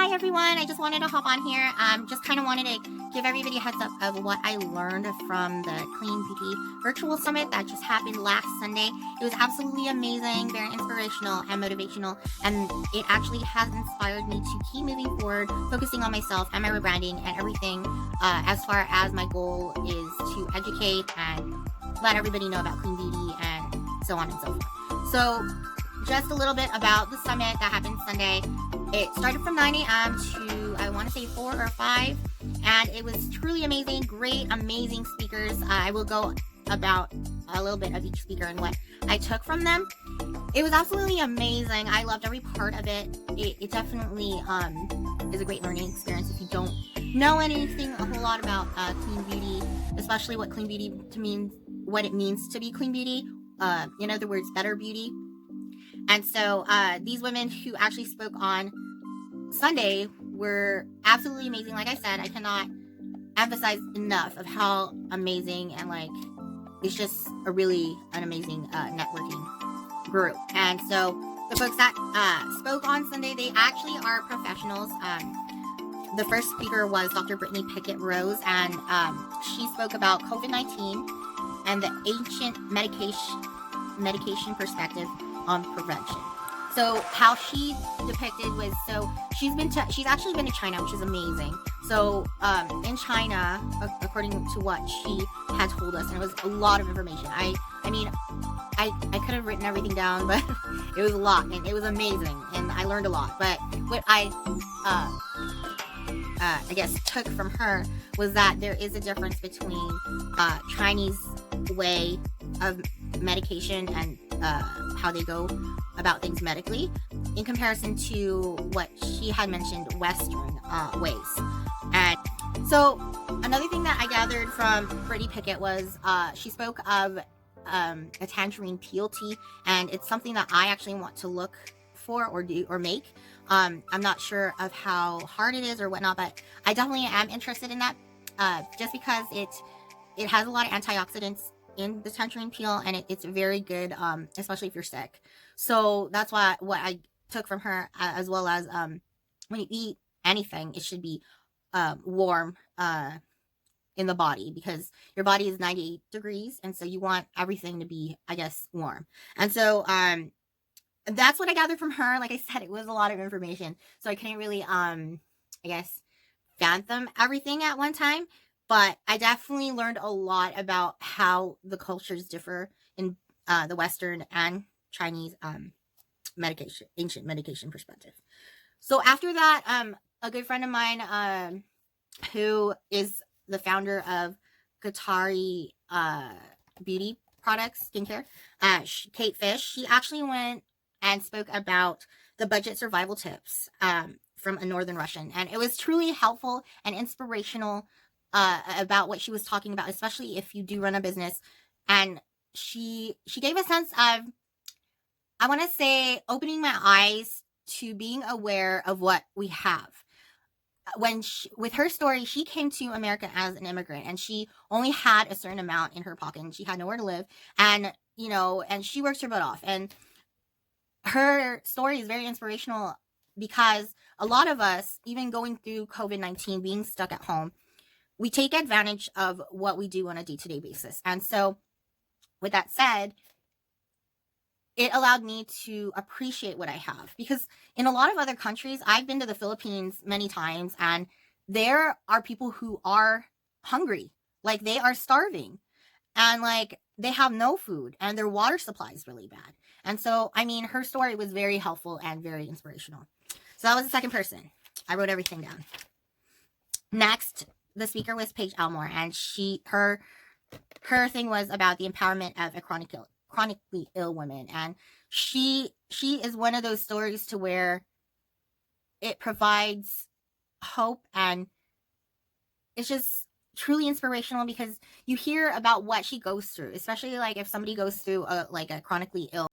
Hi everyone, I just wanted to hop on here. Just kind of wanted to give everybody a heads up of what I learned from the Clean Beauty Virtual Summit that just happened last Sunday. It was absolutely amazing, very inspirational and motivational, and it actually has inspired me to keep moving forward, focusing on myself and my rebranding and everything, as far as my goal is to educate and let everybody know about clean beauty and so on and so forth. So just a little bit about the summit that happened Sunday. It started from 9 a.m. to, I want to say 4 or 5, and it was truly amazing, great, amazing speakers. I will go about a little bit of each speaker and what I took from them. It was absolutely amazing. I loved every part of it. It definitely is a great learning experience if you don't know anything a whole lot about clean beauty, especially what clean beauty what it means to be clean beauty. In other words, better beauty. And so these women who actually spoke on Sunday were absolutely amazing. Like I said, I cannot emphasize enough of how amazing and it's just an amazing networking group. And so the folks that spoke on Sunday, they actually are professionals. The first speaker was Dr. Brittany Pickett Rose, and she spoke about COVID-19 and the ancient medication perspective on prevention. So how she depicted was, she's actually been to China, which is amazing. So in China, according to what she had told us, and it was a lot of information. I could have written everything down, but it was a lot, and it was amazing, and I learned a lot. But what I guess took from her was that there is a difference between Chinese way of medication and how they go about things medically in comparison to what she had mentioned Western ways. And so another thing that I gathered from Brittany Pickett was she spoke of a tangerine peel tea, and it's something that I actually want to look for or do or make. I'm not sure of how hard it is or whatnot, but I definitely am interested in that, just because it has a lot of antioxidants in the tangerine peel, and it's very good, especially if you're sick. So that's what I took from her, as well as when you eat anything, it should be warm in the body, because your body is 98 degrees, and so you want everything to be, I guess, warm. And so that's what I gathered from her. Like I said, it was a lot of information, so I couldn't really I guess fathom everything at one time. But I definitely learned a lot about how the cultures differ in the Western and Chinese ancient medication perspective. So after that, a good friend of mine, who is the founder of Gatari Beauty Products, skincare, Kate Fish, she actually went and spoke about the budget survival tips from a Northern Russian. And it was truly helpful and inspirational about what she was talking about, especially if you do run a business. And she gave a sense of, I want to say, opening my eyes to being aware of what we have. With her story, she came to America as an immigrant, and she only had a certain amount in her pocket, and she had nowhere to live. And, and she worked her butt off. And her story is very inspirational, because a lot of us, even going through COVID-19, being stuck at home, we take advantage of what we do on a day-to-day basis. And so with that said, it allowed me to appreciate what I have, because in a lot of other countries, I've been to the Philippines many times, and there are people who are hungry, like they are starving, and they have no food, and their water supply is really bad. And so, her story was very helpful and very inspirational. So that was the second person. I wrote everything down. Next, the speaker was Paige Elmore, and her thing was about the empowerment of a chronically ill woman. And she is one of those stories to where it provides hope, and it's just truly inspirational, because you hear about what she goes through, especially if somebody goes through a chronically ill,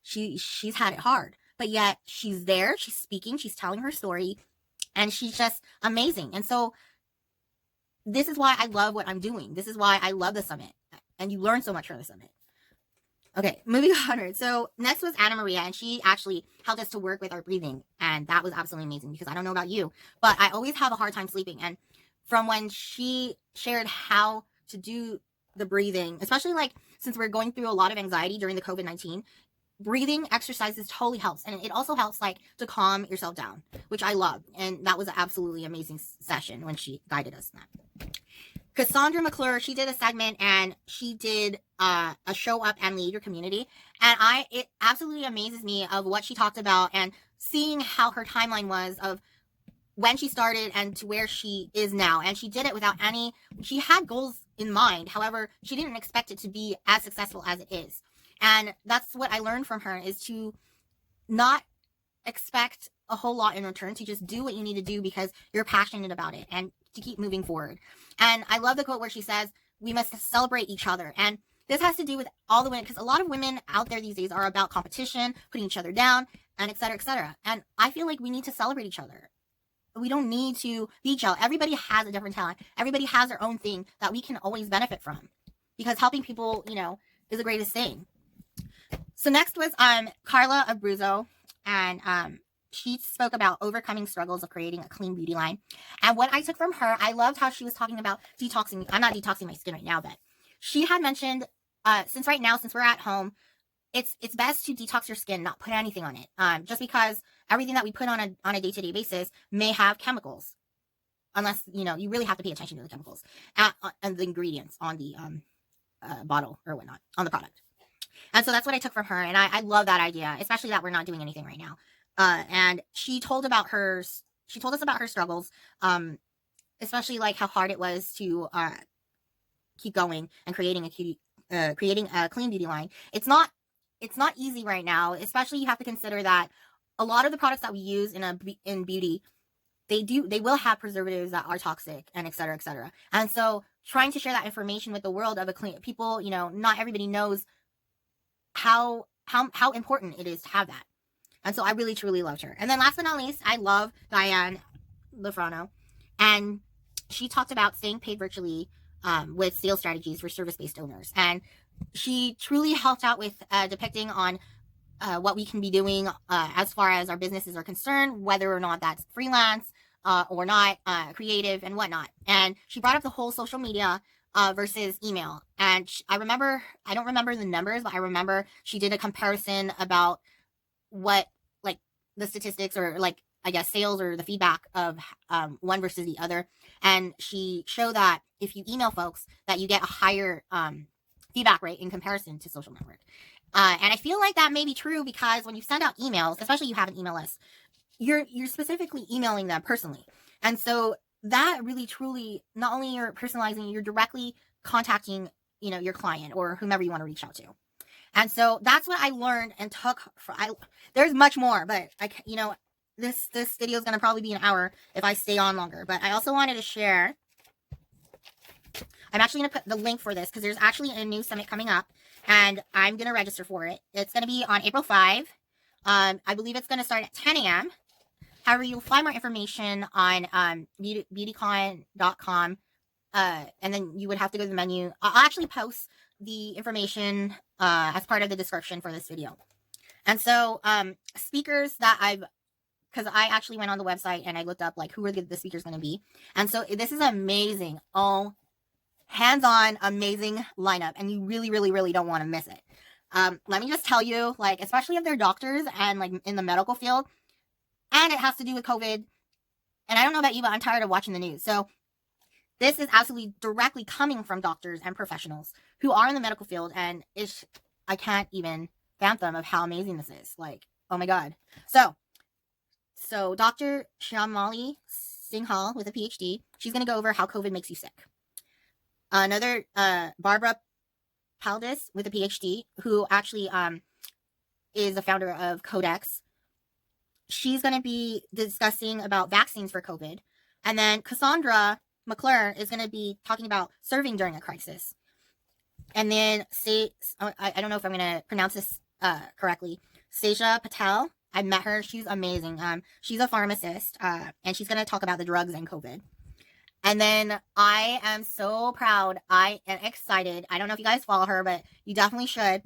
she's had it hard, but yet she's there, she's speaking, she's telling her story, and she's just amazing. And so this is why I love what I'm doing. This is why I love the summit, and you learn so much from the summit. Okay, moving onward. So next was Anna Maria, and she actually helped us to work with our breathing, and that was absolutely amazing because I don't know about you, but I always have a hard time sleeping. And from when she shared how to do the breathing, especially like since we're going through a lot of anxiety during the COVID-19, breathing exercises totally helps, and it also helps like to calm yourself down, which I love. And that was an absolutely amazing session when she guided us in that. Cassandra McClure, she did a segment and she did a show up and lead your community. And it absolutely amazes me of what she talked about and seeing how her timeline was of when she started and to where she is now. And she did it without she had goals in mind. However, she didn't expect it to be as successful as it is. And that's what I learned from her, is to not expect a whole lot in return, to just do what you need to do because you're passionate about it, and to keep moving forward. And I love the quote where she says, we must celebrate each other. And this has to do with all the women, because a lot of women out there these days are about competition, putting each other down, and et cetera, et cetera. And I feel like we need to celebrate each other. We don't need to beat each other. Everybody has a different talent. Everybody has their own thing that we can always benefit from, because helping people, is the greatest thing. So next was Carla Abruzzo, and she spoke about overcoming struggles of creating a clean beauty line. And what I took from her, I loved how she was talking about detoxing. I'm not detoxing my skin right now, but she had mentioned, since we're at home, it's best to detox your skin, not put anything on it. Just because everything that we put on a day-to-day basis may have chemicals, unless, you really have to pay attention to the chemicals and the ingredients on the bottle or whatnot, on the product. And so that's what I took from her. And I love that idea, especially that we're not doing anything right now. And she told us about her struggles, especially like how hard it was to keep going and creating a clean beauty line. It's not easy right now, especially you have to consider that a lot of the products that we use in beauty, they will have preservatives that are toxic, and et cetera, et cetera. And so trying to share that information with the world of people, not everybody knows how important it is to have that. And so I really, truly loved her. And then last but not least, I love Diane Lafrano. And she talked about staying paid virtually with sales strategies for service-based owners. And she truly helped out with depicting on what we can be doing as far as our businesses are concerned, whether or not that's freelance or not, creative and whatnot. And she brought up the whole social media versus email. And I don't remember the numbers, but I remember she did a comparison about what, like, the statistics, or like, I guess, sales or the feedback of one versus the other. And she showed that if you email folks, that you get a higher feedback rate in comparison to social network. And I feel like that may be true, because when you send out emails, especially you have an email list, you're specifically emailing them personally. And so that really, truly, not only you're personalizing, you're directly contacting, your client or whomever you want to reach out to. And so that's what I learned and took. There's much more, but this video is going to probably be an hour if I stay on longer. But I also wanted to share. I'm actually going to put the link for this because there's actually a new summit coming up, and I'm going to register for it. It's going to be on April 5. I believe it's going to start at 10 a.m. However, you'll find more information on beautycon.com, and then you would have to go to the menu. I'll actually post the information as part of the description for this video. And so speakers that because I actually went on the website and I looked up like who are the speakers going to be. And so this is amazing. Oh, hands-on, amazing lineup, and you really, really, really don't want to miss it. Let me just tell you, like, especially if they're doctors and like in the medical field, and it has to do with COVID. And I don't know about you, but I'm tired of watching the news. So this is absolutely directly coming from doctors and professionals who are in the medical field, and I can't even fathom of how amazing this is. Like, oh my God. So Dr. Shyamali Singhal with a PhD, she's going to go over how COVID makes you sick. Another, Barbara Paldis with a PhD, who actually is the founder of Codex. She's going to be discussing about vaccines for COVID. And then Cassandra McClure is going to be talking about serving during a crisis. And then I don't know if I'm going to pronounce this correctly. Seja Patel, I met her. She's amazing. She's a pharmacist, and she's going to talk about the drugs and COVID. And then I am so proud. I am excited. I don't know if you guys follow her, but you definitely should.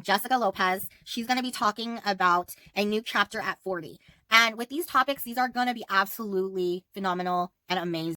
Jessica Lopez. She's going to be talking about a new chapter at 40. And with these topics, these are going to be absolutely phenomenal and amazing.